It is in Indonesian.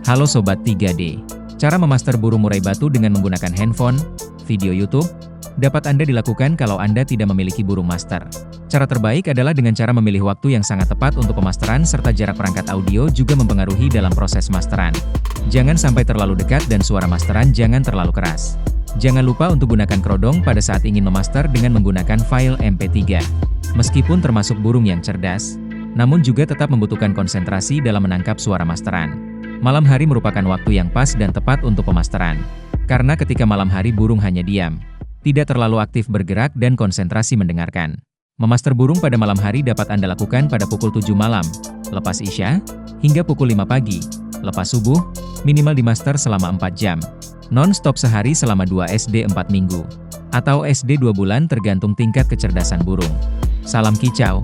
Halo Sobat 3D. Cara memaster burung murai batu dengan menggunakan handphone, video YouTube, dapat Anda dilakukan kalau Anda tidak memiliki burung master. Cara terbaik adalah dengan cara memilih waktu yang sangat tepat untuk pemasteran serta jarak perangkat audio juga mempengaruhi dalam proses masteran. Jangan sampai terlalu dekat dan suara masteran jangan terlalu keras. Jangan lupa untuk gunakan kerodong pada saat ingin memaster dengan menggunakan file MP3. Meskipun termasuk burung yang cerdas, namun juga tetap membutuhkan konsentrasi dalam menangkap suara masteran. Malam hari merupakan waktu yang pas dan tepat untuk pemasteran. Karena ketika malam hari burung hanya diam, tidak terlalu aktif bergerak dan konsentrasi mendengarkan. Memaster burung pada malam hari dapat Anda lakukan pada pukul 7 malam, lepas Isya, hingga pukul 5 pagi, lepas subuh, minimal dimaster selama 4 jam. Non-stop sehari selama 2 SD 4 minggu, atau SD 2 bulan tergantung tingkat kecerdasan burung. Salam kicau.